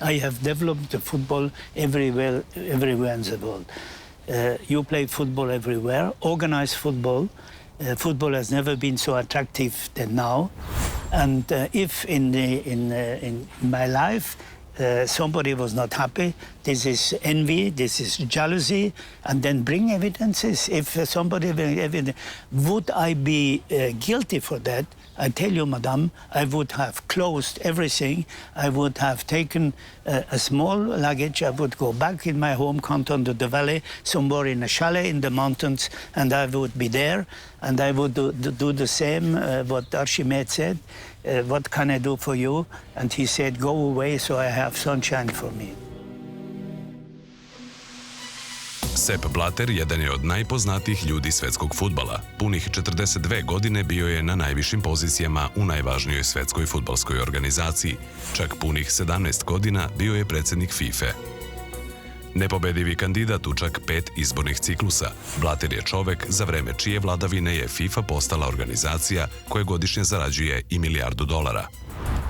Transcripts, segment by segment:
I have developed the football everywhere in the world. You play football everywhere, organized football. Football has never been so attractive than now. And if in my life somebody was not happy, this is envy, this is jealousy, and then bring evidences. If somebody bring evidence, would I be guilty for that? I tell you, madam, I would have closed everything. I would have taken a small luggage. I would go back in my home canton to the valley, somewhere in a chalet in the mountains, and I would be there. And I would do the same, what Archimede said. What can I do for you? And he said, go away so I have sunshine for me. Sepp Blatter jedan je od najpoznatijih ljudi svetskog fudbala. Punih 42 godine bio je na najvišim pozicijama u najvažnijoj svetskoj fudbalskoj organizaciji. Čak punih 17 godina bio je predsjednik FIFA. Nepobedivi kandidat u čak 5 izbornih ciklusa, Blatter je čovek za vreme čije vladavine je FIFA postala organizacija koja godišnje zarađuje i $1 milijardu.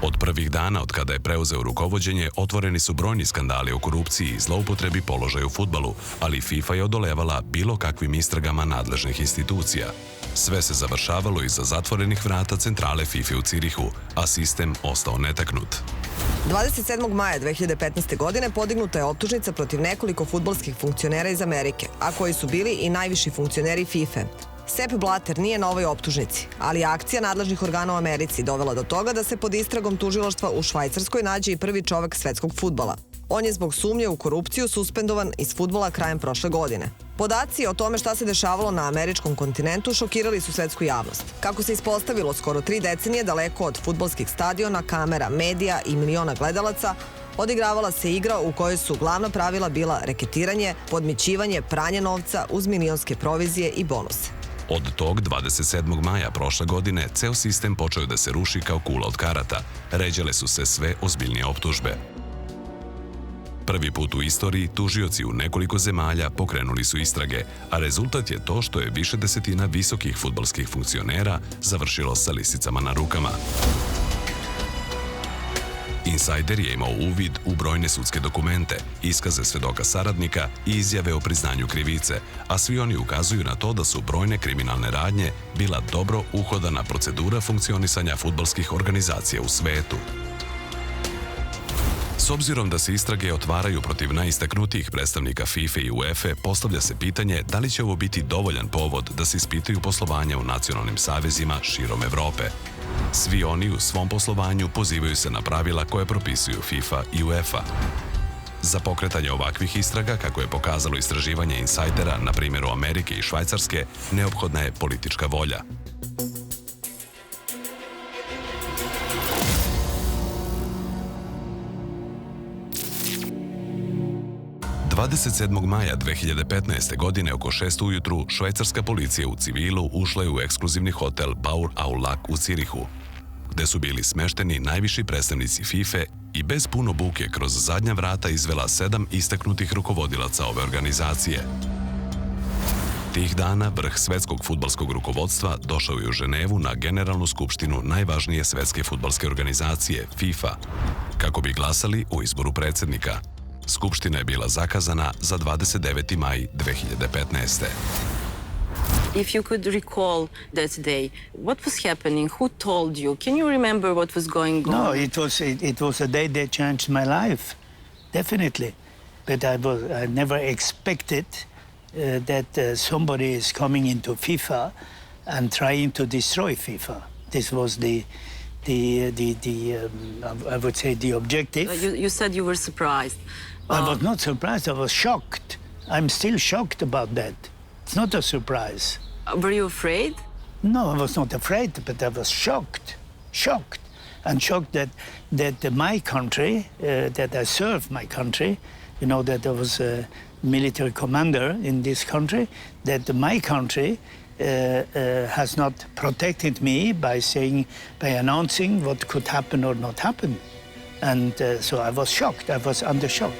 Od prvih dana od kada je preuzeo rukovođenje, otvoreni su brojni skandali o korupciji i zloupotrebi položaja u fudbalu, ali FIFA je odolevala bilo kakvim istragama nadležnih institucija. Sve se završavalo iza zatvorenih vrata centrale FIFA u Cirihu, a sistem ostao netaknut. 27. maja 2015. godine podignuta je optužnica protiv nekoliko fudbalskih funkcionera iz Amerike, a koji su bili i najviši funkcioneri FIFA. Sepp Blatter nije na ovoj optužnici, ali akcija nadležnih organa u Americi dovela do toga da se pod istragom tužilaštva u Švajcarskoj nađe i prvi čovek svetskog fudbala. On je zbog sumnje u korupciju suspendovan iz fudbala krajem prošle godine. Podaci o tome šta se dešavalo na američkom kontinentu šokirali su svetsku javnost. Kako se ispostavilo, skoro 3 decenije daleko od fudbalskih stadiona, kamera, medija i miliona gledalaca, odigravala se igra u kojoj su glavna pravila bila reketiranje, podmićivanje, pranje novca uz milionske provizije i bonuse. Od tog 27. maja prošle godine ceo sistem počeo da se ruši kao kula od karata. Ređale su se sve ozbiljnije optužbe. Prvi put u istoriji tužioci u nekoliko zemalja pokrenuli su istrage, a rezultat je to što je više desetina visokih fudbalskih funkcionera završilo sa lisicama na rukama. Insajder je imao uvid u brojne sudske dokumente, iskaze svedoka saradnika i izjave o priznanju krivice, a svi oni ukazuju na to da su brojne kriminalne radnje bila dobro uhodana procedura funkcionisanja fudbalskih organizacija u svetu. S obzirom da se istrage otvaraju protiv najistaknutijih predstavnika FIFA i UEFA, postavlja se pitanje da li će ovo biti dovoljan povod da se ispitaju poslovanja u nacionalnim savezima širom Evrope. Svi oni u svom poslovanju pozivaju se na pravila koje propisuju FIFA i UEFA. Za pokretanje ovakvih istraga, kako je pokazalo istraživanje insajdera na primjeru Amerike i Švajcarske, neophodna je politička volja. 27. maja 2015. godine oko 6 ujutru švajcarska policija u civilu ušla je u ekskluzivni hotel Baur au Lac u Cirihu, gde su bili smešteni najviši predstavnici FIFA i bez puno buke kroz zadnja vrata izvela 7 istaknutih rukovodilaca ove organizacije. Tih dana vrh svetskog fudbalskog rukovodstva došao je u Ženevu na Generalnu skupštinu najvažnije svetske fudbalske organizacije, FIFA, kako bi glasali o izboru predsjednika. Skupština je bila zakazana za 29. maj 2015. If you could recall that day, what was happening? Who told you? Can you remember what was going on? No, it was a day that changed my life, definitely. But I never expected that somebody is coming into FIFA and trying to destroy FIFA. This was I would say the objective. You said you were surprised. I was not surprised, I was shocked. I'm still shocked about that. It's not a surprise. Were you afraid? No, I was not afraid, but I was shocked. And shocked that my country, that I served my country, you know, that I was a military commander in this country, that my country has not protected me by announcing what could happen or not happen. And so I was shocked, I was under shock.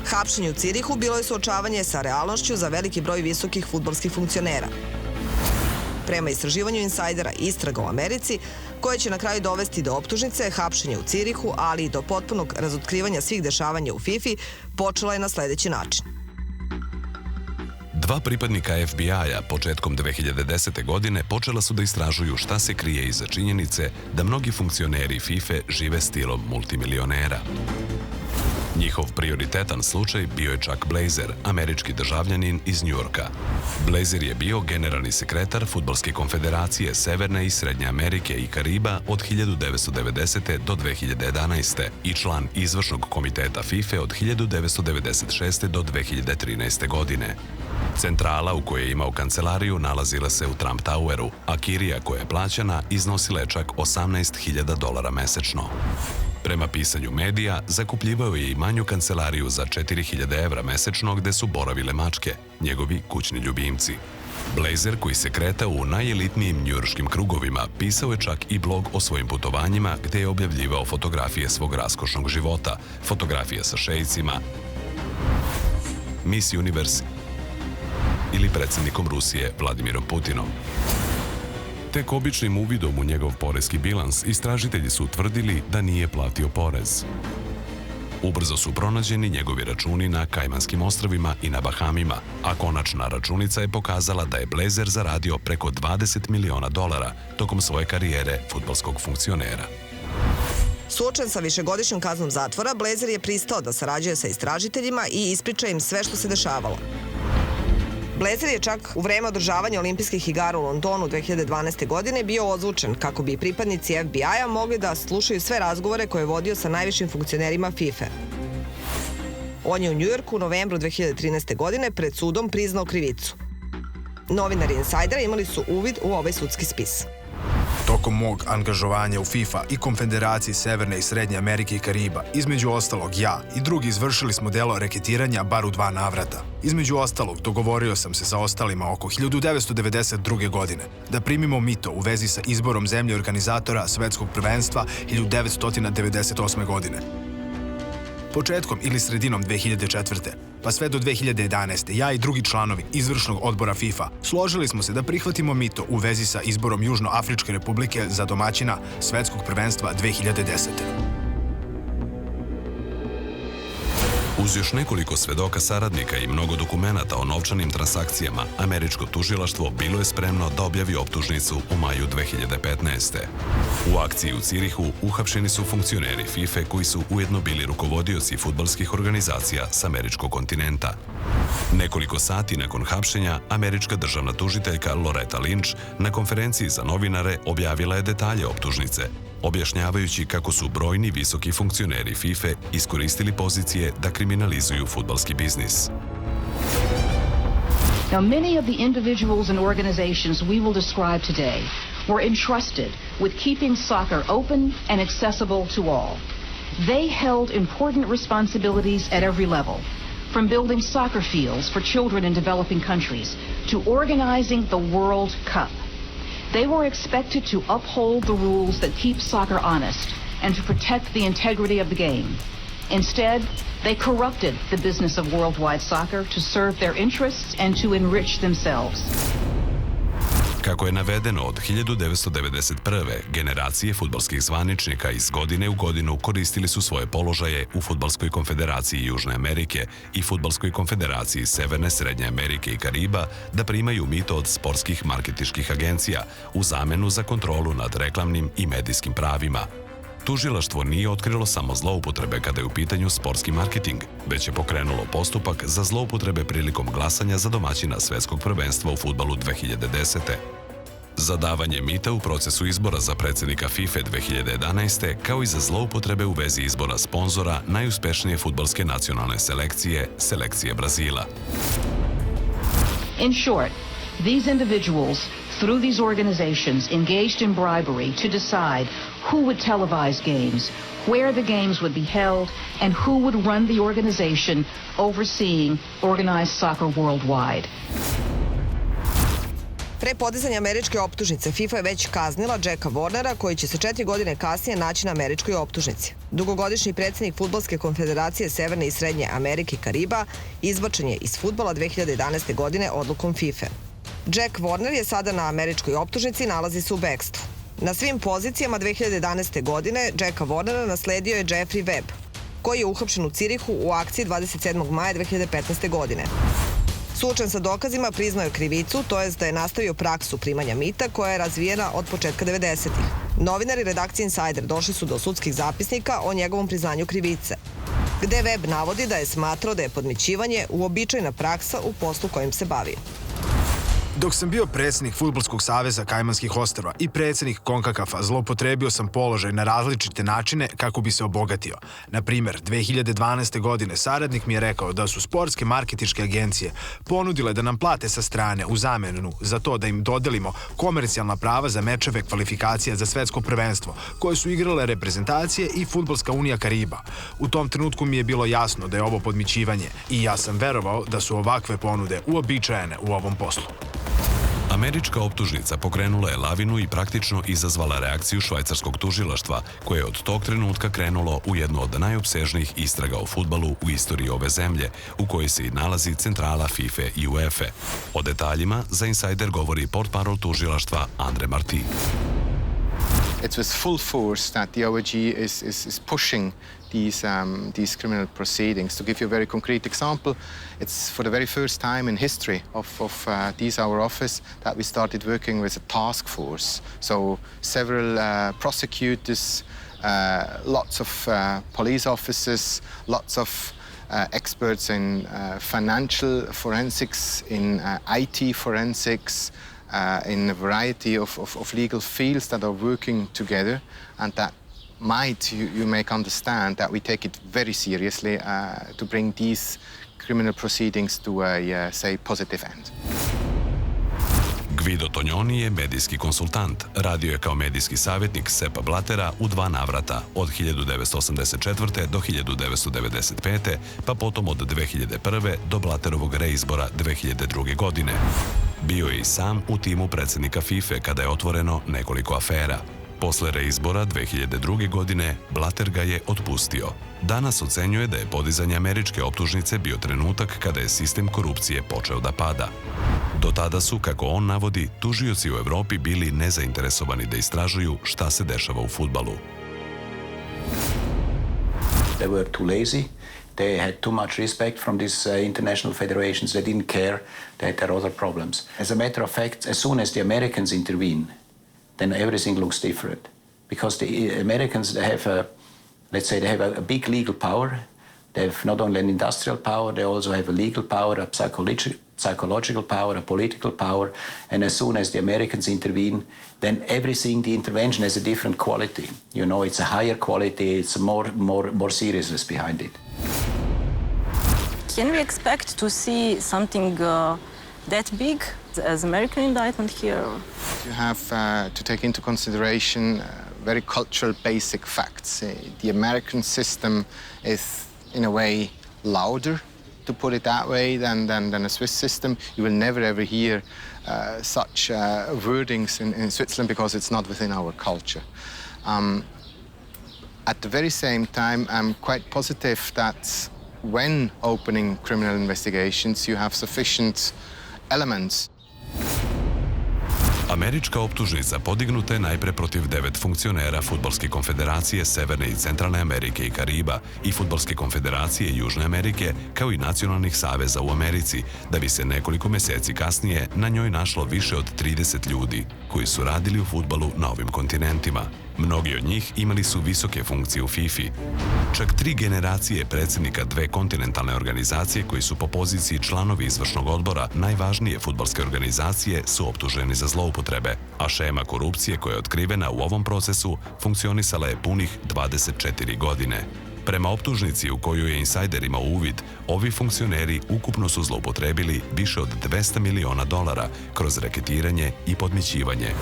Hapšenje u Cirihu bilo je suočavanje sa realnošću za veliki broj visokih fudbalskih funkcionera. Prema istraživanju insajdera istraga u Americi koje će na kraju dovesti do optužnice, hapšenja u Cirihu, ali i do potpunog razotkrivanja svih dešavanja u FIFA, počela je na sledeći način. Dva pripadnika FBI-a početkom 2010. godine počela su da istražuju šta se krije iza činjenice da mnogi funkcioneri FIFA žive stilom multimilionera. Njihov prioritetan slučaj bio je Chuck Blazer, američki državljanin iz Njujorka. Blazer je bio generalni sekretar Fudbalske konfederacije Severne i Srednje Amerike i Kariba od 1990. do 2011. i član izvršnog komiteta FIFA od 1996. do 2013. godine. Centrala u kojoj je imao kancelariju nalazila se u Trump Toweru, a kirija koja je plaćana iznosila je čak $18.000 mesečno. Prema pisanju medija, zakupljivao je i manju kancelariju za $4.000 mesečno gde su boravile mačke, njegovi kućni ljubimci. Blazer, koji se kretao u najelitnijim njujorškim krugovima, pisao je čak i blog o svojim putovanjima gde je objavljivao fotografije svog raskošnog života, fotografije sa šejcima, Miss Universe ili predsjednikom Rusije Vladimirom Putinom. Tek običnim uvidom u njegov poreski bilans istražitelji su utvrdili da nije platio porez. Ubrzo su pronađeni njegovi računi na Kajmanskim ostrvima i na Bahamima, a konačna računica je pokazala da je Blazer zaradio preko $20 miliona tokom svoje karijere fudbalskog funkcionera. Suočen sa višegodišnjom kaznom zatvora, Blazer je pristao da sarađuje sa istražiteljima i ispriča im sve što se dešavalo. Blazer je čak u vreme održavanja olimpijskih igara u Londonu 2012. godine bio ozvučen kako bi pripadnici FBI-a mogli da slušaju sve razgovore koje je vodio sa najvišim funkcionerima FIFA. On je u Njujorku u novembru 2013. godine pred sudom priznao krivicu. Novinari Insajdera imali su uvid u ovaj sudski spis. Tokom mog angažovanja u FIFA i Konfederaciji Severne i Srednje Amerike i Kariba, između ostalog ja i drugi izvršili smo delo reketiranja bar u 2 navrata. Između ostalog, dogovorio sam se sa ostalima oko 1992. godine da primimo mito u vezi sa izborom zemlje organizatora svetskog prvenstva 1998. godine. Početkom ili sredinom 2004. pa sve do 2011. ja i drugi članovi izvršnog odbora FIFA složili smo se da prihvatimo mito u vezi sa izborom Južnoafričke republike za domaćina svetskog prvenstva 2010. Uz još nekoliko svedoka saradnika i mnogo dokumenata o novčanim transakcijama, američko tužilaštvo bilo je spremno da objavi optužnicu u maju 2015. U akciji u Cirihu uhapšeni su funkcioneri FIFA koji su ujedno bili rukovodioci fudbalskih organizacija s američkog kontinenta. Nekoliko sati nakon hapšenja, američka državna tužiteljka Loretta Lynch na konferenciji za novinare objavila je detalje optužnice, objašnjavajući kako su brojni visoki funkcioneri FIFA iskoristili pozicije da kriminalizuju fudbalski biznis. Now, many of the individuals and organizations we will describe today were entrusted with keeping soccer open and accessible to all. They held important responsibilities at every level, from building soccer fields for children in developing countries to organizing the World Cup. They were expected to uphold the rules that keep soccer honest and to protect the integrity of the game. Instead, they corrupted the business of worldwide soccer to serve their interests and to enrich themselves. Kako je navedeno, od 1991. generacije fudbalskih zvaničnika iz godine u godinu koristili su svoje položaje u Fudbalskoj konfederaciji Južne Amerike i Fudbalskoj konfederaciji Severne, Srednje Amerike i Kariba da primaju mito od sportskih marketinških agencija u zamenu za kontrolu nad reklamnim i medijskim pravima. Tužilaštvo nije otkrilo samo zloupotrebe kada je u pitanju sportski marketing, već je pokrenulo postupak za zloupotrebe prilikom glasanja za domaćina svetskog prvenstva u fudbalu 2010. Za davanje mita u procesu izbora za predsjednika FIFA 2011. kao i za zloupotrebe u vezi izbora sponzora najuspešnije fudbalske nacionalne selekcije, selekcije Brazila. In short, these individuals, through these organizations, engaged in bribery to decide who would televise games, where the games would be held, and who would run the organization overseeing organized soccer worldwide. Pre podizanja američke optužnice, FIFA je već kaznila Jacka Warnera, koji će se 4 godine kasnije naći na američkoj optužnici. Dugogodišnji predsjednik Fudbalske konfederacije Severne i Srednje Amerike i Kariba izbačen je iz fudbala 2011. godine odlukom FIFA. Jack Warner je sada na američkoj optužnici i nalazi se u bekstvu. Na svim pozicijama 2011. godine Jacka Warnera nasledio je Jeffrey Webb, koji je uhapšen u Cirihu u akciji 27. maja 2015. godine. Suočen sa dokazima, priznao je krivicu, to jest da je nastavio praksu primanja mita koja je razvijena od početka 90-ih. Novinari redakcije Insider došli su do sudskih zapisnika o njegovom priznanju krivice, gde Webb navodi da je smatrao da je podmićivanje uobičajena praksa u poslu kojim se bavio. Dok sam bio predsjednik Fudbalskog saveza Kajmanskih ostrva i predsjednik CONCACAF-a, zloupotrebio sam položaj na različite načine kako bi se obogatio. Na primjer, 2012. godine saradnik mi je rekao da su sportske marketinške agencije ponudile da nam plate sa strane u zamenu za to da im dodelimo komercijalna prava za mečeve kvalifikacija za svetsko prvenstvo, koje su igrale reprezentacije i Fudbalska unija Kariba. U tom trenutku mi je bilo jasno da je ovo podmićivanje i ja sam verovao da su ovakve ponude uobičajene u ovom poslu. Američka optužnica pokrenula je lavinu i praktično izazvala reakciju švajcarskog tužilaštva, koje je od tog trenutka krenulo u jednu od najopsežnijih istraga o fudbalu u istoriji ove zemlje, u kojoj se i nalazi centrala FIFA i UEFA. O detaljima za Insider govori portparol tužilaštva Andre Martin. It's with full force that the OIG is pushing these criminal proceedings. To give you a very concrete example, it's for the very first time in history of our office that we started working with a task force. So several prosecutors, lots of police officers, lots of experts in financial forensics, in IT forensics, in a variety of legal fields that are working together, and that you make understand that we take it very seriously to bring these criminal proceedings to a, say, positive end. Guido Tognoni je medijski konsultant. Radio je kao medijski savjetnik Seppa Blattera u 2 navrata, od 1984. do 1995. pa potom od 2001. do Blatterovog reizbora 2002. godine. Bio je i sam u timu predsjednika FIFA kada je otvoreno nekoliko afera. Posle reizbora 2002. godine Blatter ga je otpustio. Danas ocenjuje da je podizanje američke optužnice bio trenutak kada je sistem korupcije počeo da pada. Do tada su, kako on navodi, tužioci u Evropi bili nezainteresovani da istražuju šta se dešava u fudbalu. They were too lazy. They had too much respect from these international federations. They didn't care. They had their other problems. As a matter of fact, as soon as the Americans intervene, then everything looks different. Because the Americans, they have a big legal power. They have not only an industrial power, they also have a legal power, a psychological power, a political power. And as soon as the Americans intervene, then everything, the intervention has a different quality. You know, it's a higher quality, it's more seriousness behind it. Can we expect to see something that big as American indictment here? You have to take into consideration very cultural basic facts. The American system is, in a way, louder, to put it that way, than a Swiss system. You will never ever hear such wordings in Switzerland because it's not within our culture. At the very same time, I'm quite positive that when opening criminal investigations, you have sufficient elements. Američka optužnica podignuta je najpre protiv 9 funkcionera Fudbalske konfederacije Severne i Centralne Amerike i Kariba i Fudbalske konfederacije Južne Amerike, kao i nacionalnih saveza u Americi, da bi se nekoliko meseci kasnije na njoj našlo više od 30 ljudi koji su radili u fudbalu na ovim kontinentima. Mnogi od njih imali su visoke funkcije u FIFA. Čak 3 generacije predsjednika 2 kontinentalne organizacije koji su po poziciji članovi izvršnog odbora najvažnije fudbalske organizacije su optuženi za zloupotrebe, a šema korupcije koja je otkrivena u ovom procesu funkcionisala je punih 24 godine. Prema optužnici u koju je Insider imao uvid, ovi funkcioneri ukupno su zloupotrebili više od $200 miliona kroz reketiranje i podmićivanje.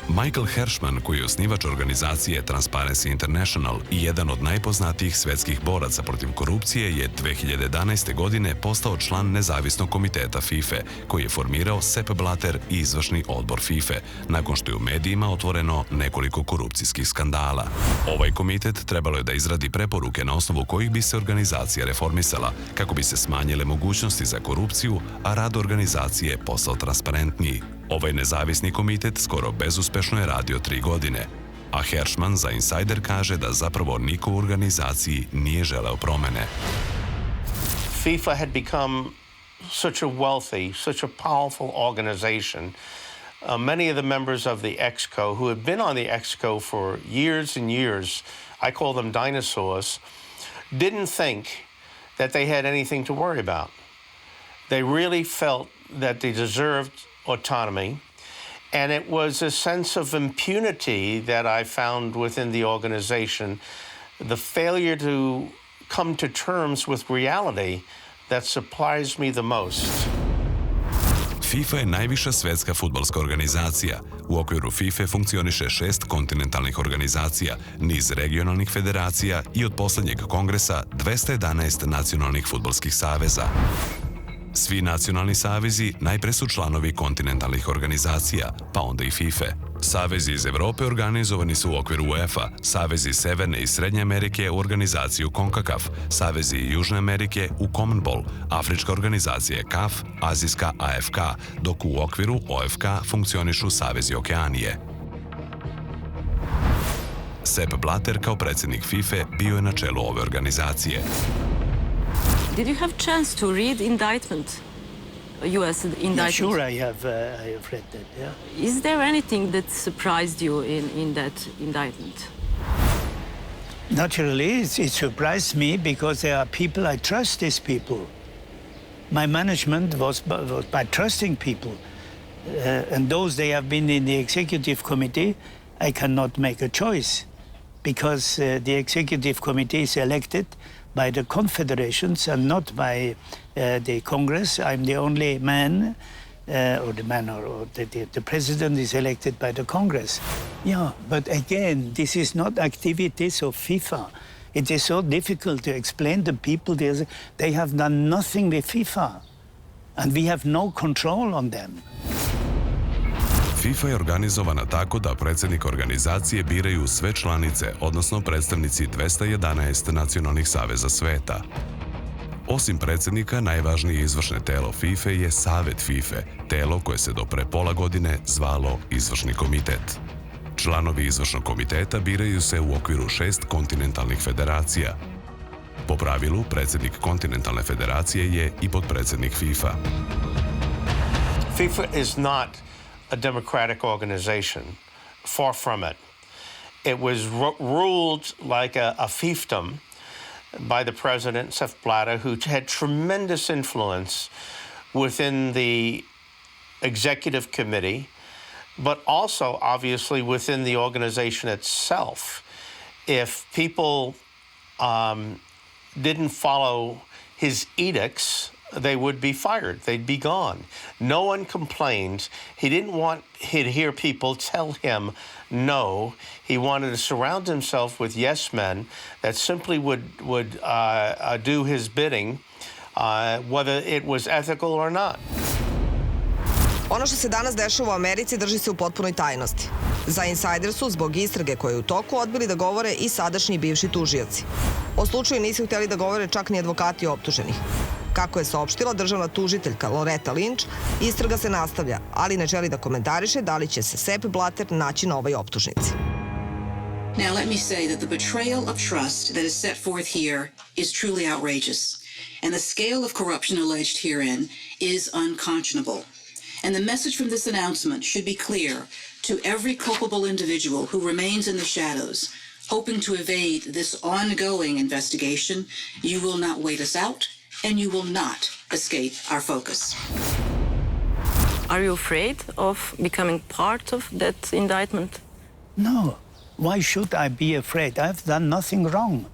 Michael Hershman, koji je osnivač organizacije Transparency International i jedan od najpoznatijih svetskih boraca protiv korupcije, je 2011. godine postao član nezavisnog komiteta FIFA, koji je formirao Sepp Blatter i izvršni odbor FIFA, nakon što je u medijima otvoreno nekoliko korupcijskih skandala. Ovaj komitet trebalo je da izradi preporuke na osnovu kojih bi se organizacija reformisala, kako bi se smanjile mogućnosti za korupciju, a rad organizacije postao transparentniji. Ovaj nezavisni komitet skoro bezuspešno je radio 3 godine, a Hershman za Insider kaže da zapravo niko u organizaciji nije želeo promene. FIFA had become such a wealthy, such a powerful organization. Many of the members of the EXCO, who had been on the EXCO for years and years, I call them dinosaurs, didn't think that they had anything to worry about. They really felt that they deserved autonomy, and it was a sense of impunity that I found within the organization, the failure to come to terms with reality that surprised me the most. FIFA je najviša svetska fudbalska organizacija. U okviru FIFA funkcioniše 6 kontinentalnih organizacija, niz regionalnih federacija i od poslednjeg kongresa 211 nacionalnih fudbalskih saveza. Svi nacionalni savezi najpre su članovi kontinentalnih organizacija, pa onda i FIFA. Savezi iz Evrope organizovani su u okviru UEFA, savezi Severne i Srednje Amerike u organizaciju CONCACAF, savezi Južne Amerike u CONMEBOL, Afrička organizacija je CAF, Azijska AFK, dok u okviru OFK funkcionišu savezi Okeanije. Sepp Blatter kao predsjednik FIFA bio je na čelu ove organizacije. Did you have chance to read indictment, U.S. indictment? Yeah, sure, I have read that, yeah. Is there anything that surprised you in that indictment? Naturally, it surprised me because there are people, I trust these people. My management was by trusting people. And those they have been in the executive committee, I cannot make a choice because the executive committee is elected by the confederations and not by the Congress. I'm the only man, or the president is elected by the Congress. Yeah, but again, this is not activities of FIFA. It is so difficult to explain to people they have done nothing with FIFA, and we have no control on them. FIFA je organizovana tako da predsjednik organizacije biraju sve članice, odnosno predstavnici 211 nacionalnih saveza sveta. Osim predsjednika, najvažnije izvršne telo FIFA je Savet FIFA, telo koje se do pre pola godine zvalo Izvršni komitet. Članovi izvršnog komiteta biraju se u okviru 6 kontinentalnih federacija. Po pravilu, predsjednik kontinentalne federacije je i potpredsjednik FIFA. FIFA is not a democratic organization. Far from it. It was ruled like a fiefdom by the president, Sepp Blatter, who had tremendous influence within the executive committee, but also obviously within the organization itself. If people didn't follow his edicts, they would be fired. They'd be gone. No one complained. He didn't want to hear people tell him no. He wanted to surround himself with yes men that simply would do his bidding, whether it was ethical or not. Ono što se danas dešava u Americi drži se u potpunoj tajnosti. Za Insider su zbog istrage koje je u toku odbili da govore i sadašnji i bivši tužioci. O slučaju nisu htjeli da govore čak ni advokati optuženih. Kako je saopštila državna tužiteljka Loretta Lynch, istraga se nastavlja, ali ne želi da komentariše da li će se Sepp Blatter naći na ovoj optužnici. Now let me say that the betrayal of trust that is set forth here is truly outrageous, and the scale of corruption alleged herein is unconscionable. And the message from this announcement should be clear to every culpable individual who remains in the shadows, hoping to evade this ongoing investigation. You will not wait us out, and you will not escape our focus. Are you afraid of becoming part of that indictment? No. Why should I be afraid? I have done nothing wrong,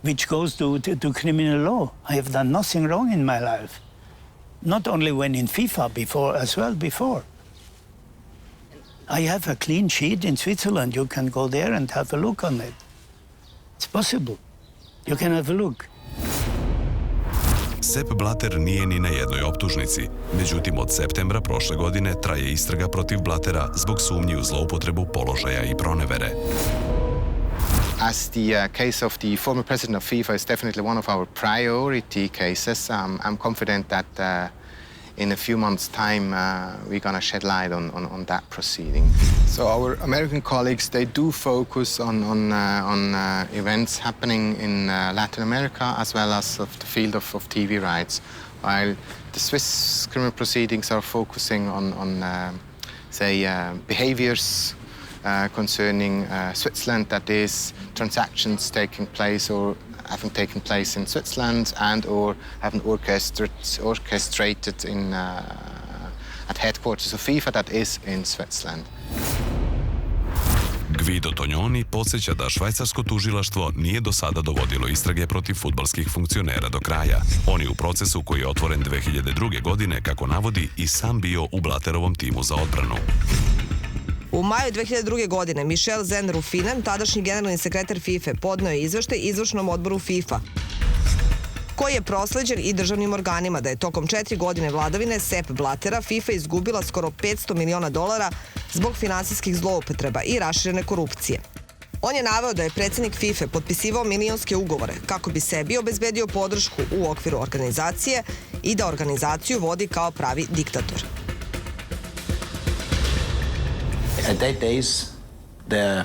which goes to criminal law. I have done nothing wrong in my life. Not only when in FIFA, before. I have a clean sheet in Switzerland. You can go there and have a look on it. It's possible. You can have a look. Sepp Blatter nije ni na jednoj optužnici. Međutim, od septembra prošle godine traje istraga protiv Blattera zbog sumnji u zloupotrebu položaja i pronevere. As the case of the former president of FIFA is definitely one of our priority cases, I'm confident that in a few months' time, we're going to shed light on that proceeding. So our American colleagues, they do focus on events happening in Latin America as well as of the field of TV rights, while the Swiss criminal proceedings are focusing on behaviors concerning Switzerland, that is, transactions taking place or having taken place in Switzerland and or having orchestrated at headquarters of FIFA, that is in Switzerland. Guido Tognoni podsjeća da švajcarsko tužilaštvo nije do sada dovodilo istrage protiv fudbalskih funkcionera do kraja. On je u procesu koji je otvoren 2002. godine, kako navodi, i sam bio u Blatterovom timu za odbranu. U maju 2002. godine Michel Senne-Ruffinen, tadašnji generalni sekretar FIFA, podneo je izveštaj izvršnom odboru FIFA, koji je prosleđen i državnim organima, da je tokom 4 godine vladavine Sepp Blattera FIFA izgubila skoro $500 miliona zbog finansijskih zloupotreba i raširene korupcije. On je naveo da je predsjednik FIFA potpisivao milionske ugovore kako bi sebi obezbedio podršku u okviru organizacije i da organizaciju vodi kao pravi diktator. At that days, the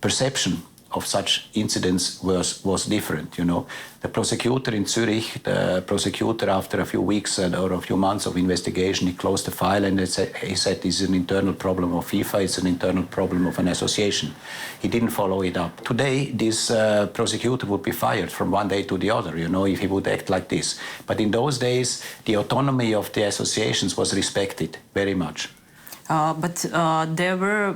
perception of such incidents was different, you know. The prosecutor in Zurich, the prosecutor after a few weeks or a few months of investigation, he closed the file and he said this is an internal problem of FIFA, it's an internal problem of an association. He didn't follow it up. Today, this prosecutor would be fired from one day to the other, you know, if he would act like this. But in those days, the autonomy of the associations was respected very much. But there were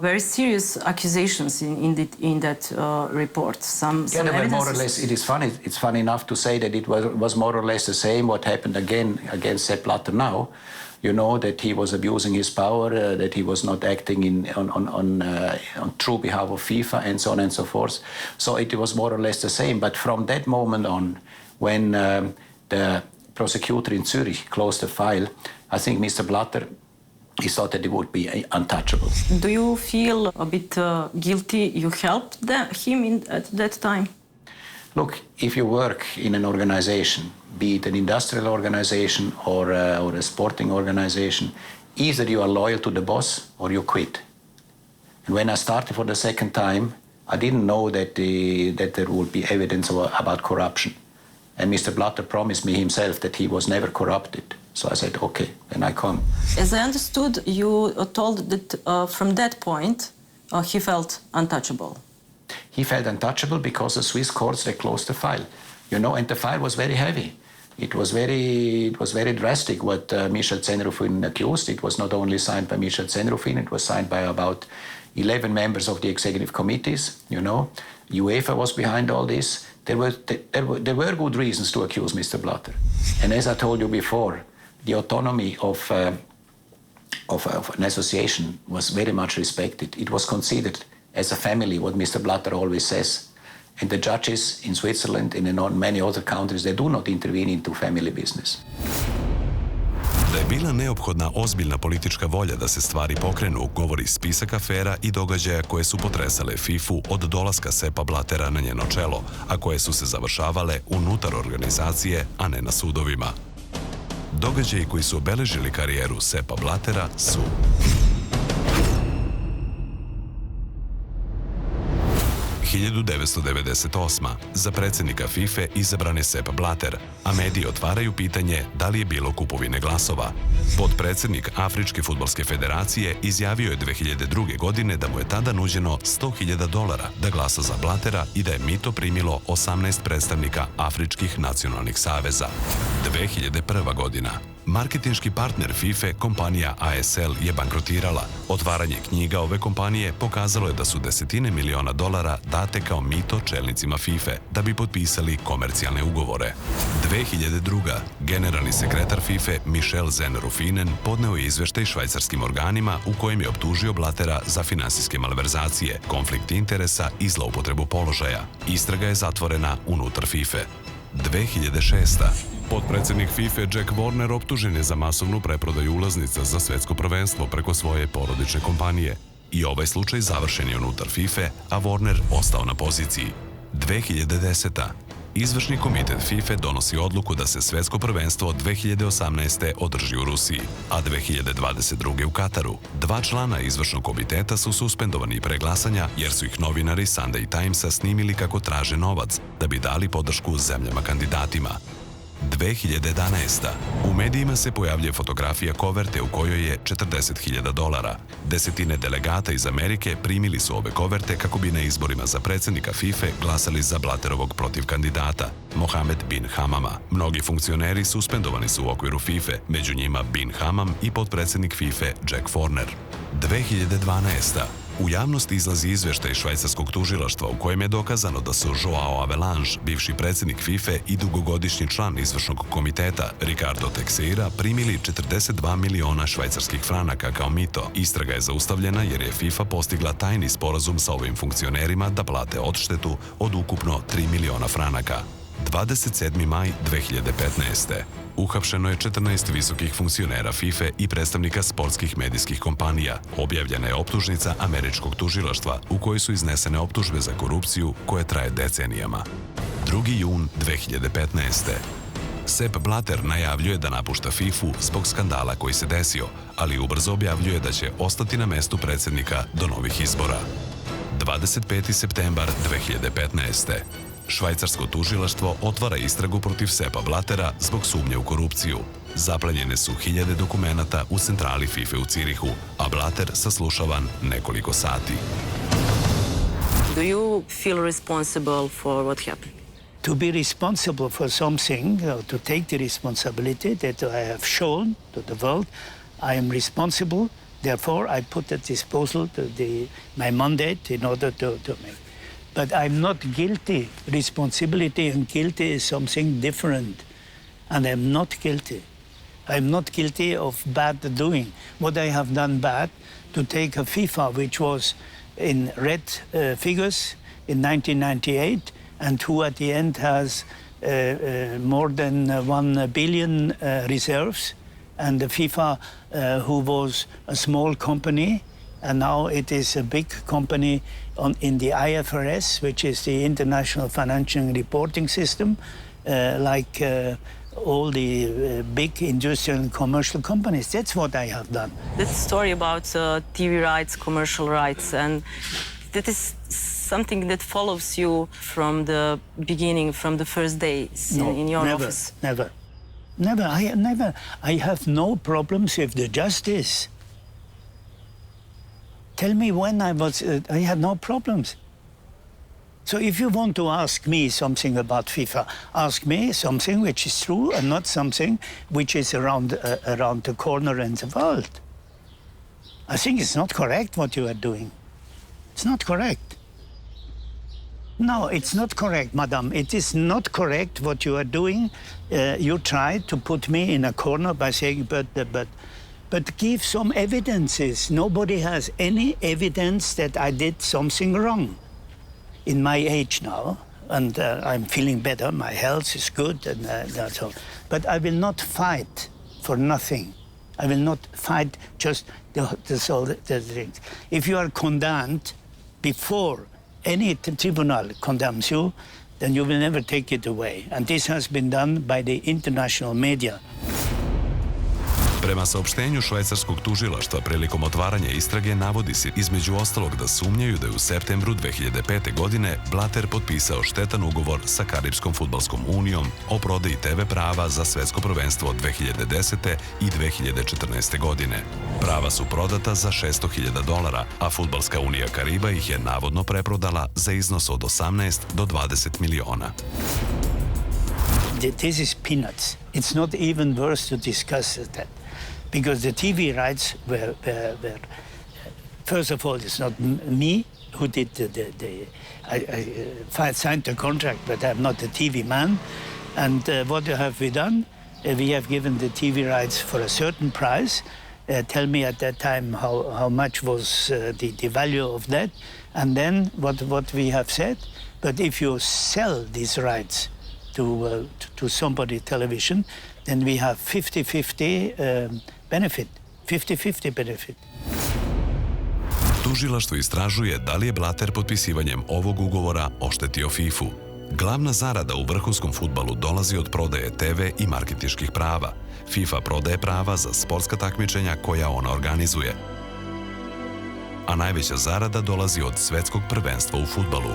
very serious accusations in that report. Some there were more or less. It is funny. It's funny enough to say that it was more or less the same. What happened again against Sepp Blatter now, you know, that he was abusing his power, that he was not acting on true behalf of FIFA, and so on and so forth. So it was more or less the same. But from that moment on, when the prosecutor in Zurich closed the file, I think Mr. Blatter, he thought that it would be untouchable. Do you feel a bit guilty you helped him at that time? Look, if you work in an organization, be it an industrial organization or a sporting organization, either you are loyal to the boss or you quit. And when I started for the second time, I didn't know that there would be evidence about corruption. And Mr. Blatter promised me himself that he was never corrupted. So I said, okay, then I come. As I understood, you told that from that point, he felt untouchable. He felt untouchable because the Swiss courts, they closed the file. You know, and the file was very heavy. It was very drastic what Michel Senne-Ruffinen accused. It was not only signed by Michel Senne-Ruffinen, it was signed by about 11 members of the executive committees, you know. UEFA was behind all this. There were good reasons to accuse Mr. Blatter. And as I told you before, the autonomy of an association was very much respected. It was considered as a family, what Mr. Blatter always says. And the judges in Switzerland and in many other countries, they do not intervene into family business. Da je bila neophodna ozbiljna politička volja da se stvari pokrenu, govori spisak afera i događaja koje su potresale FIFA od dolaska Seppa Blattera na njeno čelo, a koje su se završavale unutar organizacije, a ne na sudovima. Događaji koji su obeležili karijeru Seppa Blattera su: 1998. Za predsjednika FIFA izabran je Sepp Blatter, a mediji otvaraju pitanje da li je bilo kupovine glasova. Potpredsjednik Afričke fudbalske federacije izjavio je 2002. godine da mu je tada nuđeno $100.000 da glasa za Blattera i da je mito primilo 18 predstavnika Afričkih nacionalnih saveza. 2001. godina. Marketinški partner FIFA, kompanija ASL, je bankrotirala. Otvaranje knjiga ove kompanije pokazalo je da su $10 miliona date kao mito čelnicima FIFA da bi potpisali komercijalne ugovore. 2002. Generalni sekretar FIFA Michel Senne-Ruffinen podneo je izveštaj švajcarskim organima u kojem je optužio Blattera za finansijske malverzacije, konflikt interesa i zloupotrebu položaja. Istraga je zatvorena unutar FIFA. 2006. Potpredsjednik FIFA Jack Warner optužen je za masovnu preprodaju ulaznica za svetsko prvenstvo preko svoje porodične kompanije. I ovaj slučaj završen je unutar FIFA, a Warner ostao na poziciji. 2010. Izvršni komitet FIFA donosi odluku da se svetsko prvenstvo 2018. održi u Rusiji, a 2022. u Kataru. 2 člana izvršnog komiteta su suspendovani pre glasanja jer su ih novinari Sunday Timesa snimili kako traže novac da bi dali podršku zemljama kandidatima. 2011. U medijima se pojavljuje fotografija koverte u kojoj je $40.000. Desetine delegata iz Amerike primili su ove koverte kako bi na izborima za predsjednika FIFA glasali za Blatterovog protiv kandidata, Mohamed bin Hamama. Mnogi funkcioneri suspendovani su u okviru FIFA, među njima bin Hamam i potpredsjednik FIFA Jack Forner. 2012. U javnosti izlazi izveštaj švajcarskog tužilaštva u kojem je dokazano da su Joao Avelange, bivši predsjednik FIFA i dugogodišnji član izvršnog komiteta Ricardo Teixeira primili 42 miliona švajcarskih franaka kao mito. Istraga je zaustavljena jer je FIFA postigla tajni sporazum sa ovim funkcionerima da plate odštetu od ukupno 3 miliona franaka. 27. maj 2015. Uhapšeno je 14 visokih funkcionera FIFA i predstavnika sportskih medijskih kompanija. Objavljena je optužnica američkog tužilaštva u kojoj su iznesene optužbe za korupciju koje traje decenijama. 2. jun 2015. Sepp Blatter najavljuje da napušta FIFA zbog skandala koji se desio, ali ubrzo objavljuje da će ostati na mestu predsjednika do novih izbora. 25. septembar 2015. Švajcarsko tužilaštvo otvara istragu protiv Seppa Blattera zbog sumnje u korupciju. Zaplenjene su 1000 dokumenata u centrali FIFA u Cirihu, a Blatter saslušavan nekoliko sati. Do you feel responsible for what happened? To be responsible for something, to take the responsibility that I have shown to the world, I am responsible. Therefore, I put at disposal my mandate in order to make. But I'm not guilty. Responsibility and guilty is something different. And I'm not guilty. I'm not guilty of bad doing. What I have done bad, to take a FIFA which was in red figures in 1998 and who at the end has more than 1 billion reserves, and the FIFA who was a small company, and now it is a big company in the IFRS, which is the International Financial Reporting System, like all the big industrial and commercial companies. That's what I have done. That story about TV rights, commercial rights, and that is something that follows you from the beginning, from the first days in your office? Never. I have no problems with the justice. Tell me when I had no problems. So if you want to ask me something about FIFA, ask me something which is true and not something which is around the corner in the world. I think it's not correct what you are doing. It's not correct. No, it's not correct, madam. It is not correct what you are doing. You try to put me in a corner by saying, but give some evidences. Nobody has any evidence that I did something wrong. In my age now, and I'm feeling better, my health is good, and that's all. But I will not fight for nothing. I will not fight just the things. If you are condemned before any tribunal condemns you, then you will never take it away. And this has been done by the international media. Prema saopštenju švajcarskog tužilaštva prilikom otvaranja istrage navodi se između ostalog da sumnjaju da je u septembru 2005. godine Blatter potpisao štetan ugovor sa Karipskom fudbalskom unijom o prodaji TV prava za svetsko prvenstvo 2010. i 2014. godine. Prava su prodata za $600.000, a Fudbalska unija Kariba ih je navodno preprodala za iznos od 18 do 20 miliona. This is peanuts. It's not even worth to discuss that. Because the TV rights were first of all, it's not me who did I signed the contract, but I'm not a TV man. And what have we done? We have given the TV rights for a certain price. Tell me at that time how much was the value of that. And then what we have said, but if you sell these rights to somebody television, then we have 50-50 benefit. 50-50 benefit. Tužilaštvo istražuje da li je Blatter potpisivanjem ovog ugovora oštetio FIFA. Glavna zarada u vrhunskom fudbalu dolazi od prodaje TV i marketinških prava. FIFA prodaje prava za sportska takmičenja koja ona organizuje. A najveća zarada dolazi od svetskog prvenstva u fudbalu.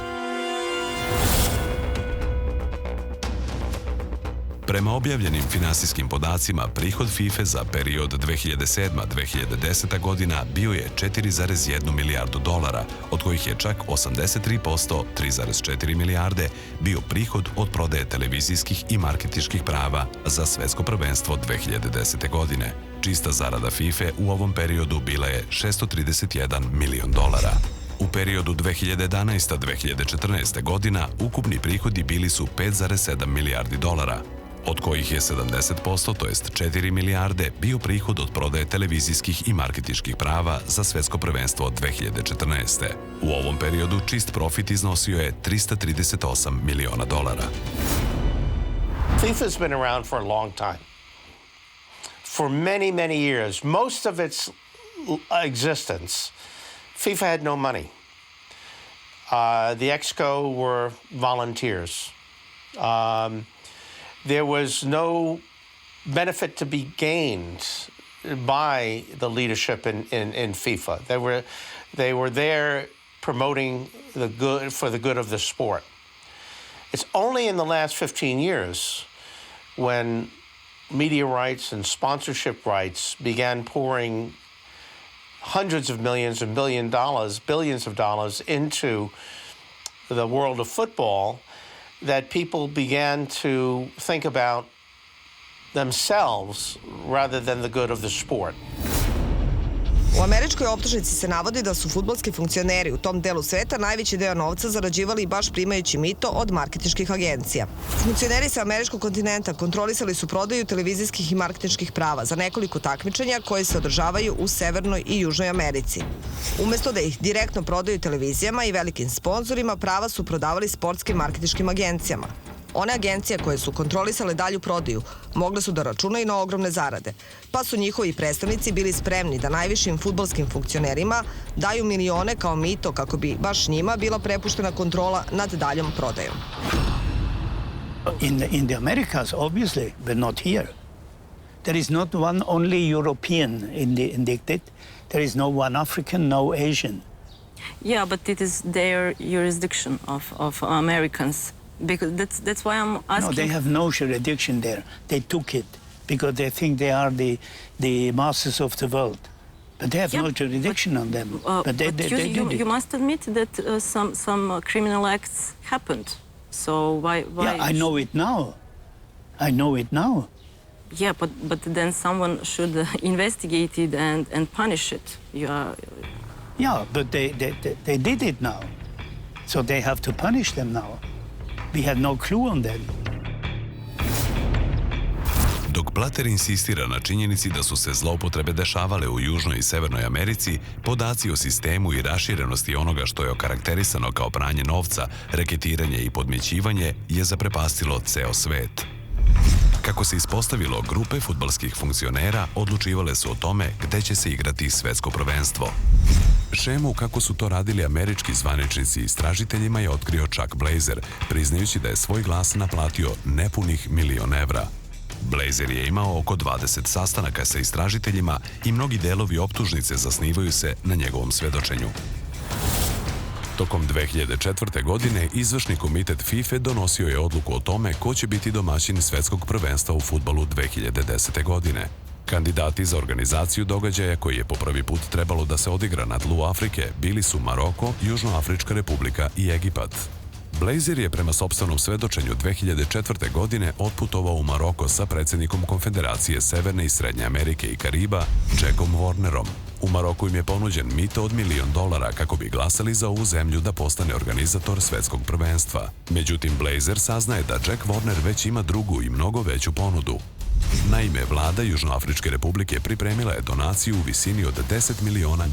Prema objavljenim finansijskim podacima, prihod FIFA za period 2007-2010 godina bio je 4,1 milijardu dolara, od kojih je čak 83%, 3,4 milijarde, bio prihod od prodaje televizijskih i marketinških prava za svetsko prvenstvo 2010. godine. Čista zarada FIFA u ovom periodu bila je 631 milion dolara. U periodu 2011-2014 godina ukupni prihodi bili su 5,7 milijardi dolara, od kojih je 70%, to jest 4 milijarde, bio prihod od prodaje televizijskih i marketinških prava za svetsko prvenstvo 2014. U ovom periodu čist profit iznosio je 338 miliona dolara. FIFA's been around for a long time. For many, many years, most of its existence, FIFA had no money. The Exco were volunteers. There was no benefit to be gained by the leadership in FIFA. They were there promoting for the good of the sport. It's only in the last 15 years when media rights and sponsorship rights began pouring hundreds of millions and billions of dollars into the world of football that people began to think about themselves rather than the good of the sport. U američkoj optužnici se navodi da su fudbalski funkcioneri u tom delu sveta najveći deo novca zarađivali baš primajući mito od marketinških agencija. Funkcioneri sa američkog kontinenta kontrolisali su prodaju televizijskih i marketinških prava za nekoliko takmičenja koje se održavaju u Severnoj i Južnoj Americi. Umesto da ih direktno prodaju televizijama i velikim sponzorima, prava su prodavali sportskim marketinškim agencijama. One agencije koje su kontrolisale dalju prodaju mogle su da računaju na ogromne zarade, pa su njihovi predstavnici bili spremni da najvišim fudbalskim funkcionerima daju milione kao mito kako bi baš njima bila prepuštena kontrola nad daljom prodajom. In the Americas, obviously, but not here. There is not one only European indicted. There is no one African, no Asian. Yeah, but it is their jurisdiction of Americans. Because that's why I'm asking. No, they have no jurisdiction there. They took it because they think they are the masters of the world. But they have no jurisdiction on them. But they did it. You must admit that some criminal acts happened. So why? Yeah, I know it now. I know it now. Yeah, but then someone should investigate it and punish it. Yeah, but they did it now. So they have to punish them now. We had no clue on that. Dok Blatter insistira na činjenici da su se zloupotrebe dešavale u Južnoj i Severnoj Americi, podaci o sistemu i raširenosti onoga što je okarakterisano kao pranje novca, reketiranje i podmićivanje je zaprepastilo ceo svet. Kako se ispostavilo, grupe fudbalskih funkcionera odlučivale su o tome gde će se igrati svetsko prvenstvo. Šemu kako su to radili američki zvaničnici istražiteljima je otkrio Chuck Blazer, priznajući da je svoj glas naplatio nepunih $1.000.000 evra. Blazer je imao oko 20 sastanaka sa istražiteljima i mnogi delovi optužnice zasnivaju se na njegovom svedočenju. Tokom 2004. godine izvršni komitet FIFA donosio je odluku o tome ko će biti domaćin svetskog prvenstva u fudbalu 2010. godine. Kandidati za organizaciju događaja koji je po prvi put trebalo da se odigra na tlu Afrike bili su Maroko, Južnoafrička republika i Egipat. Blazer je prema sopstvenom svedočenju 2004. godine otputovao u Maroko sa predsjednikom Konfederacije Severne i Srednje Amerike i Kariba, Jackom Warnerom. U Maroku im je ponuđen mito od $1.000.000 kako bi glasali za ovu zemlju da postane organizator svetskog prvenstva. Međutim, Blazer saznaje da Jack Warner već ima drugu i mnogo veću ponudu. Naime, vlada Južnoafričke republike pripremila je donaciju u visini od $10 miliona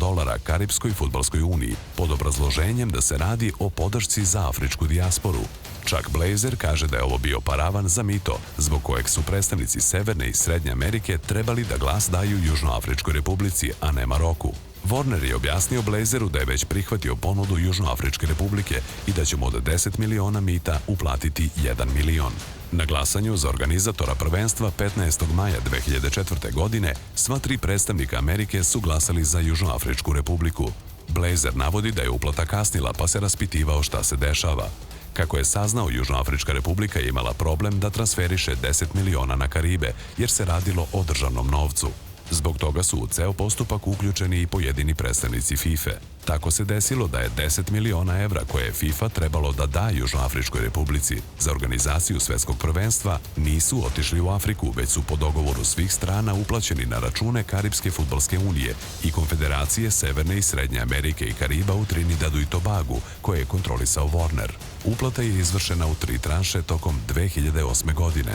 Karipskoj fudbalskoj uniji, pod obrazloženjem da se radi o podršci za afričku dijasporu. Chuck Blazer kaže da je ovo bio paravan za mito, zbog kojeg su predstavnici Severne i Srednje Amerike trebali da glas daju Južnoafričkoj republici, a ne Maroku. Warner je objasnio Blazeru da je već prihvatio ponudu Južnoafričke republike i da će mu od 10 miliona mita uplatiti 1 milion. Na glasanju za organizatora prvenstva 15. maja 2004. godine sva tri predstavnika Amerike su glasali za Južnoafričku republiku. Blazer navodi da je uplata kasnila pa se raspitivao šta se dešava. Kako je saznao, Južnoafrička republika je imala problem da transferiše 10 miliona na Karibe jer se radilo o državnom novcu. Zbog toga su u ceo postupak uključeni i pojedini predstavnici FIFA. Tako se desilo da je 10 miliona evra koje je FIFA trebalo da da Južnoafričkoj republici za organizaciju svetskog prvenstva nisu otišli u Afriku, već su po dogovoru svih strana uplaćeni na račune Karipske fudbalske unije i Konfederacije Severne i Srednje Amerike i Kariba u Trinidadu i Tobagu, koje je kontrolisao Warner. Uplata je izvršena u 3 tranše tokom 2008. godine.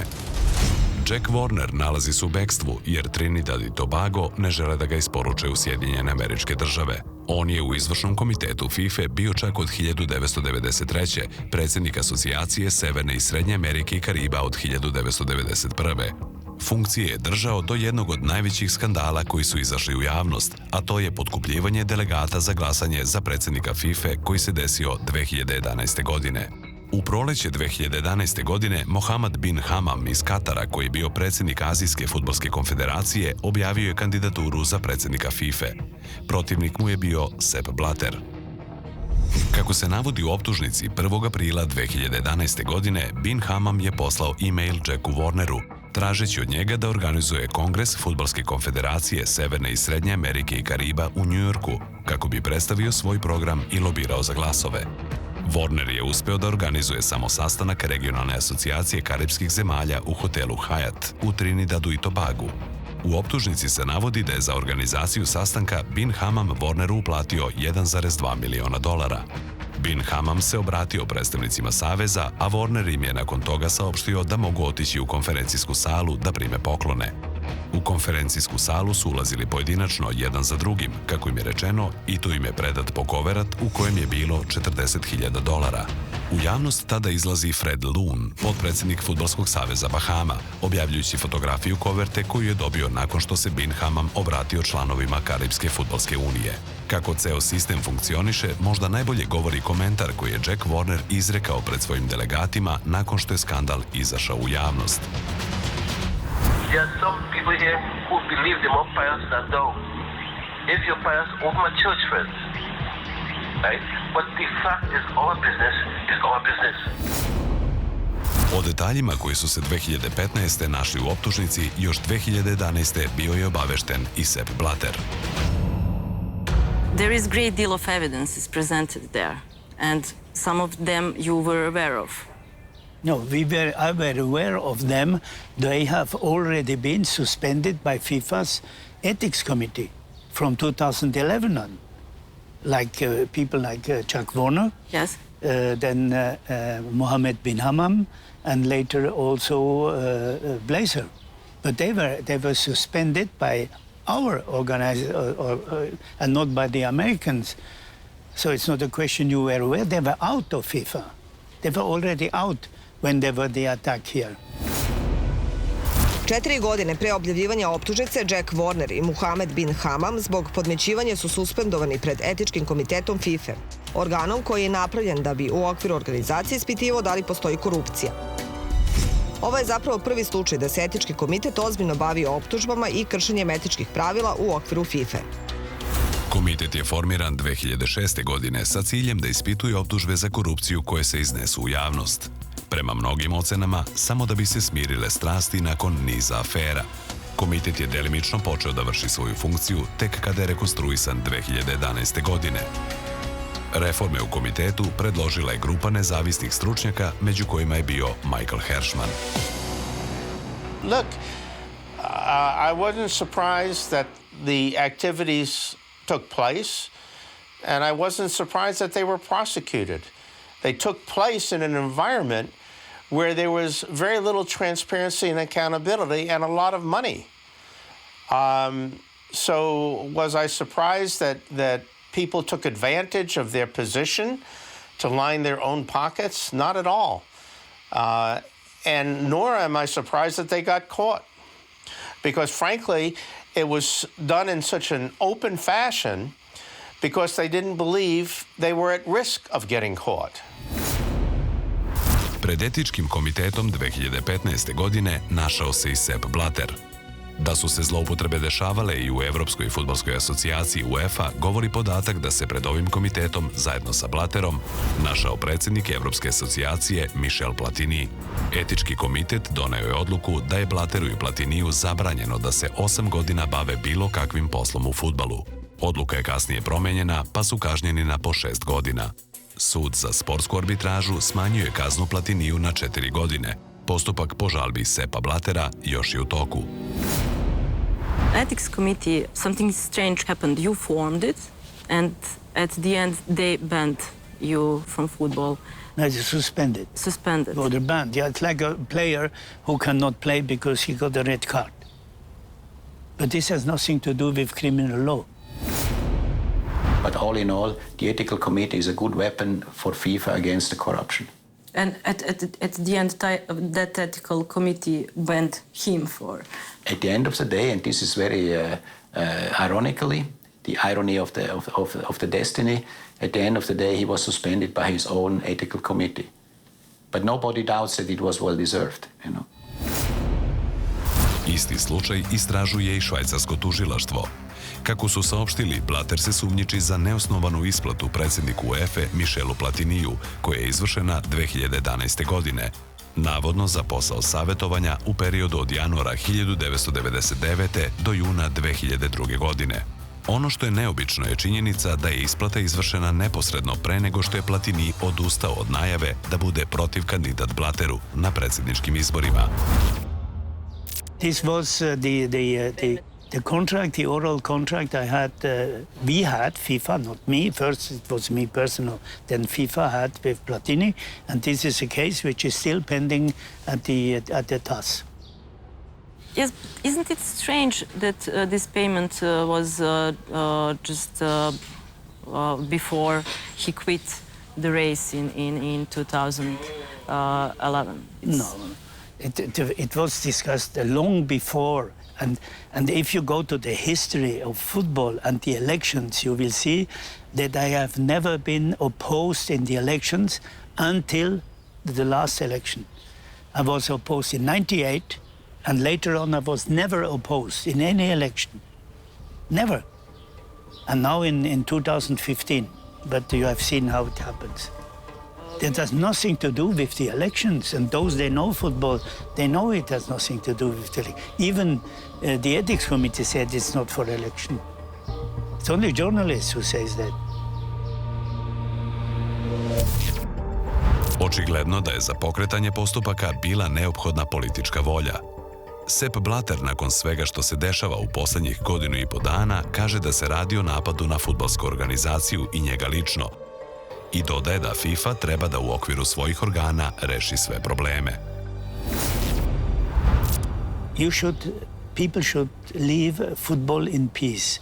Jack Warner nalazi se u bekstvu jer Trinidad i Tobago ne žele da ga isporuče u Sjedinjene Američke Države. On je u izvršnom komitetu FIFA bio čak od 1993. predsjednik Asocijacije Severne i Srednje Amerike i Kariba od 1991. Funkcije je držao do jednog od najvećih skandala koji su izašli u javnost, a to je potkupljivanje delegata za glasanje za predsjednika FIFA koji se desio 2011. godine. U proleće 2011. godine Mohammed bin Hamam iz Katara, koji je bio predsjednik Azijske fudbalske konfederacije, objavio je kandidaturu za predsjednika FIFA. Protivnik mu je bio Sepp Blatter. Kako se navodi u optužnici, 1. aprila 2011. godine bin Hamam je poslao e-mail Jacku Warneru, tražeći od njega da organizuje Kongres Fudbalske konfederacije Severne i Srednje Amerike i Kariba u Njujorku, kako bi predstavio svoj program i lobirao za glasove. Warner je uspeo da organizuje samo sastanak regionalne asocijacije karipskih zemalja u hotelu Hyatt u Trinidadu i Tobagu. U optužnici se navodi da je za organizaciju sastanka bin Hamam Warneru uplatio 1,2 miliona dolara. Bin Hamam se obratio predstavnicima Saveza, a Warner im je nakon toga saopštio da mogu otići u konferencijsku salu da prime poklone. U konferencijsku salu su ulazili pojedinačno jedan za drugim, kako im je rečeno, i tu im je predat pokoverat u kojem je bilo 40.000 dolara. U javnost tada izlazi Fred Loon, potpredsjednik Fudbalskog saveza Bahama, objavljujući fotografiju koverte koju je dobio nakon što se bin Hamam obratio članovima Karipske fudbalske unije. Kako ceo sistem funkcioniše, možda najbolje govori komentar koji je Jack Warner izrekao pred svojim delegatima nakon što je skandal izašao u javnost. There are some people here who believe the more pious than thou. If you're pious, open my church first. Right? But the fact is our business is our business. O detaljima koji su se 2015. našli u optužnici, još 2011. bio je obavešten i Sepp Blatter. There is great deal of evidence is presented there, and some of them you were aware of. No, I were aware of them. They have already been suspended by FIFA's ethics committee from 2011 on. Like people like Chuck Warner, Yes. then Mohammed bin Hamam, and later also Blazer. But they were suspended by our organizer and not by the Americans. So it's not a question you were aware. They were out of FIFA. They were already out when there were the attack here. 4 godine pre objavljivanja optužnice, Jack Warner i Mohammed bin Hamam zbog podmećivanja su suspendovani pred etičkim komitetom FIFA, organom koji je napravljen da bi u okviru organizacije ispitivao da li postoji korupcija. Ovo je zapravo prvi slučaj da se etički komitet ozbiljno bavi optužbama i kršenjem etičkih pravila u okviru FIFA. Komitet je formiran 2006. godine sa ciljem da ispituje optužbe za korupciju koje se iznesu u javnost. Prema mnogim ocenama, samo da bi se smirile strasti nakon niza afera. Komitet je delimično počeo da vrši svoju funkciju tek kada je rekonstruisan 2011. godine. Reforme u komitetu predložila je grupa nezavisnih stručnjaka, među kojima je bio Michael Hershman. Look, I wasn't surprised that the activities took place, and I wasn't surprised that they were prosecuted. They took place in an environment where there was very little transparency and accountability and a lot of money. So was I surprised that people took advantage of their position to line their own pockets? Not at all. And nor am I surprised that they got caught. Because frankly, it was done in such an open fashion because they didn't believe they were at risk of getting caught. Pred etičkim komitetom 2015. godine našao se i Sepp Blatter. Da su se zloupotrebe dešavale i u Evropskoj fudbalskoj asocijaciji UEFA govori podatak da se pred ovim komitetom, zajedno sa Blatterom, našao predsjednik Evropske asocijacije Michel Platini. Etički komitet doneo je odluku da je Blatteru i Platiniju zabranjeno da se 8 godina bave bilo kakvim poslom u fudbalu. Odluka je kasnije promenjena, pa su kažnjeni na po 6 godina. Sud za sportsku arbitražu smanjuje kaznu Platiniju na 4 godine. Postupak po žalbi Seppa Blattera još je u toku. Ethics committee, something strange happened. You formed it, and at the end they banned you from football. No, it's suspended. Suspended. Or they're banned. Yeah, it's like a player who cannot play because he got a red card. But this has nothing to do with criminal law. But all in all, the ethical committee is a good weapon for FIFA against the corruption. And at the end, that ethical committee banned him for. At the end of the day, and this is very ironically, the irony of the destiny, at the end of the day, he was suspended by his own ethical committee. But nobody doubts that it was well deserved, you know. Isti slučaj istražuje i švajcarsko tužilaštvo. Kako su saopštili, Blatter se sumnjiči za neosnovanu isplatu predsjedniku UEFA Michelu Platiniju, koja je izvršena 2011. godine, navodno za posao savjetovanja u periodu od januara 1999. do juna 2002. godine. Ono što je neobično je činjenica da je isplata izvršena neposredno pre nego što je Platini odustao od najave da bude protiv kandidat Blatteru na predsjedničkim izborima. This was the contract, the oral contract we had, FIFA, not me. First it was me personal, then FIFA had with Platini, and this is a case which is still pending at the TAS. Yes, isn't it strange that this payment was just before he quit the race in 2011? No, it was discussed long before. And if you go to the history of football and the elections, you will see that I have never been opposed in the elections until the last election. I was opposed in '98, and later on I was never opposed in any election. Never. And now in 2015, but you have seen how it happens. That has nothing to do with the elections, and those they know football, they know it has nothing to do with the election. Even the ethics committee said it's not for election. It's only journalists who says that. Očigledno da je za pokretanje postupaka bila neophodna politička volja. Sepp Blatter nakon svega što se dešava u poslednjih godinu i po dana kaže da se radi o napadu na fudbalsku organizaciju i njega lično. I dodaje da FIFA treba da u okviru svojih organa reši sve probleme. People should leave football in peace,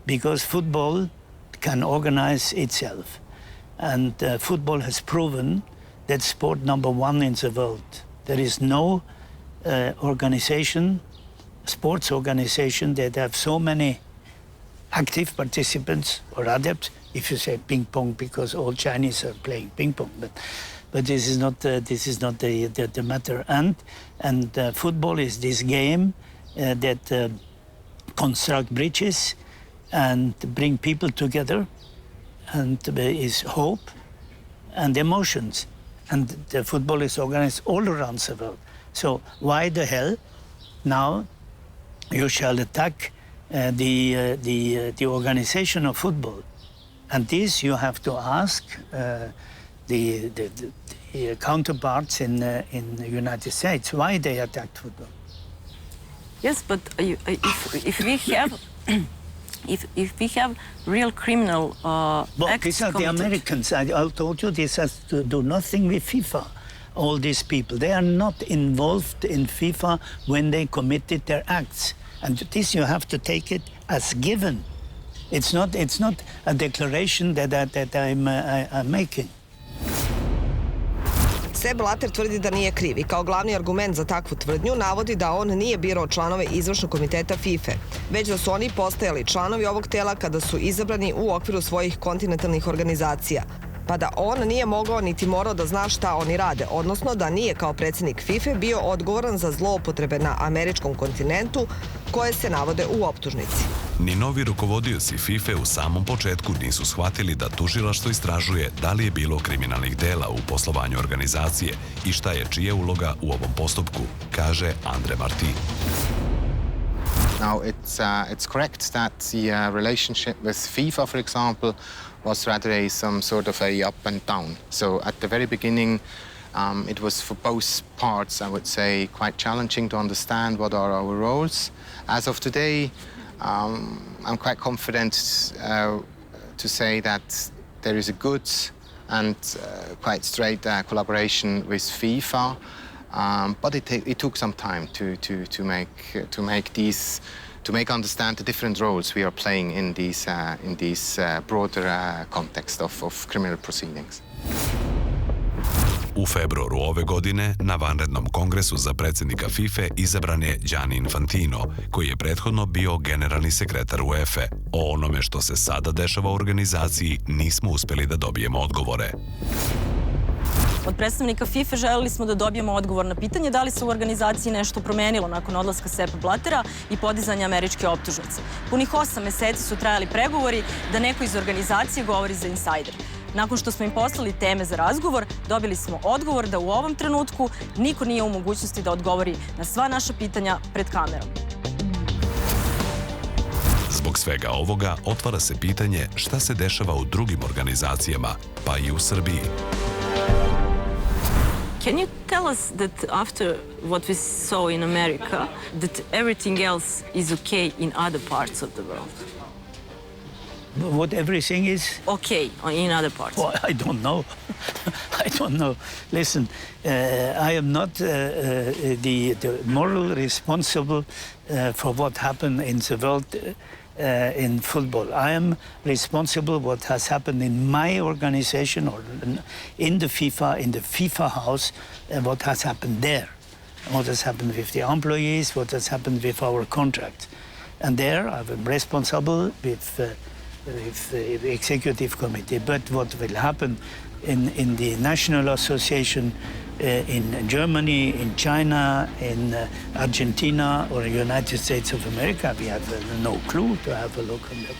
because football can organize itself. And football has proven that sport number one in the world. There is no sports organization that have so many active participants or adepts. If you say ping pong, because all Chinese are playing ping pong, but this is not the matter. And football is this game that construct bridges and bring people together, and is hope and emotions. And the football is organized all around the world. So why the hell now you shall attack the organization of football? And this you have to ask the counterparts in the United States why they attacked football. Yes, but if we have if we have real criminal acts these are committed. the Americans. I told you this has to do nothing with FIFA. All these people, they are not involved in FIFA when they committed their acts, and this you have to take it as given. It's not a declaration that I'm making. Sepp Blatter tvrdi da nije kriv i kao glavni argument za takvu tvrdnju navodi da on nije birao članove izvršnog komiteta FIFA, već da su oni postajali članovi ovog tela kada su izabrani u okviru svojih kontinentalnih organizacija, pa da on nije mogao niti morao da zna šta oni rade, odnosno da nije kao predsjednik FIFA bio odgovoran za zloupotrebe na američkom kontinentu koje se navode u optužnici. Ni novi rukovodioci FIFA u samom početku nisu shvatili da tužilaštvo istražuje da li je bilo kriminalnih dela u poslovanju organizacije i šta je čija uloga u ovom postupku, kaže Andre Martin. Now, it's correct that the relationship with FIFA, for example, was rather some sort of a up and down. So at the very beginning, it was for both parts, I would say, quite challenging to understand what are our roles. As of today, I'm quite confident to say that there is a good and quite straight collaboration with FIFA. But it took some time to make understand the different roles we are playing in this broader context of criminal proceedings. U februaru ove godine na vanrednom kongresu za predsjednika FIFA izabran je Gianni Infantino, koji je prethodno bio generalni sekretar UEFA. O onome što se sada dešava u organizaciji nismo uspeli da dobijemo odgovore. Od predstavnika FIFA želeli smo da dobijemo odgovor na pitanje da li se u organizaciji nešto promenilo nakon odlaska Seppa Blattera i podizanja američke optužnice. Punih 8 meseci su trajali pregovori da neko iz organizacije govori za insajder. Nakon što smo im poslali teme za razgovor, dobili smo odgovor da u ovom trenutku niko nije u mogućnosti da odgovori na sva naša pitanja pred kamerom. Zbog svega ovoga otvara se pitanje šta se dešava u drugim organizacijama, pa i u Srbiji. Can you tell us that after what we saw in America, that everything else is okay in other parts of the world? What everything is? Okay in other parts. Well, I don't know. I don't know. Listen, I am not the moral responsible for what happened in the world in football. I am responsible what has happened in my organization or in the FIFA house, what has happened there, what has happened with the employees, what has happened with our contract. And there I'm responsible with the executive committee. But what will happen in the National Association in Germany, in China, in Argentina or the United States of America, we have no clue to have a look on that.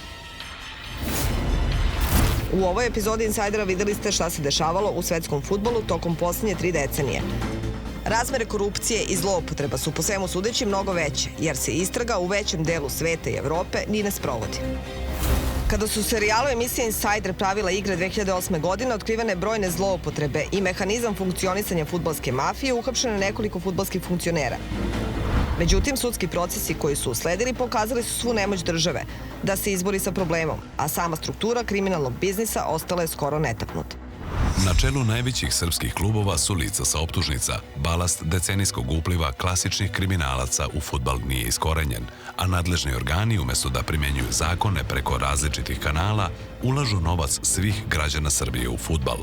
U ovoj epizodi Insajdera videli ste šta se dešavalo u svetskom fudbalu tokom posljednje 3 decenije. Razmere korupcije i zloupotreba su po svemu sudeći mnogo veće, jer se istraga u većem delu sveta i Evrope ni ne sprovodi. Kada su serijalu emisije Insajder pravila igre 2008. godine, otkrivene brojne zloupotrebe i mehanizam funkcionisanja fudbalske mafije, uhapšeno je nekoliko fudbalskih funkcionera. Međutim, sudski procesi koji su usledili pokazali su svu nemoć države da se izbori sa problemom, a sama struktura kriminalnog biznisa ostala je skoro netaknuta. Na čelu najvećih srpskih klubova su lica sa optužnica. Balast decenijskog upliva klasičnih kriminalaca u fudbal nije iskorenjen, a nadležni organi, umjesto da primjenjuju zakone preko različitih kanala, ulažu novac svih građana Srbije u fudbal.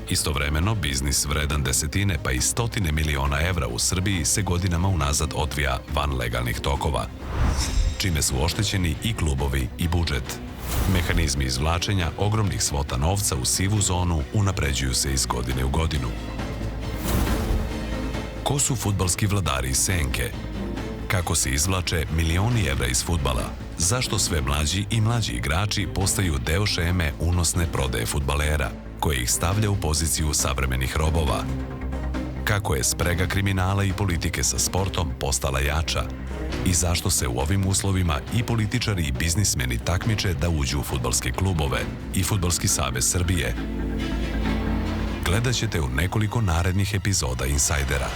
Istovremeno, biznis vredan desetine pa i stotine miliona evra u Srbiji se godinama unazad odvija van legalnih tokova, čime su oštećeni i klubovi i budžet. Mehanizmi izvlačenja ogromnih svota novca u sivu zonu unapređuju se iz godine u godinu. Ko su fudbalski vladari senke? Kako se izvlače milioni evra iz fudbala? Zašto sve mlađi i mlađi igrači postaju deo šeme unosne prodaje fudbalera, koje ih stavlja u poziciju savremenih robova? Kako je sprega kriminala i politike sa sportom postala jača? I zašto se u ovim uslovima i političari i biznismeni takmiče da uđu u fudbalske klubove i Fudbalski savez Srbije? Gledat ćete u nekoliko narednih epizoda Insajdera.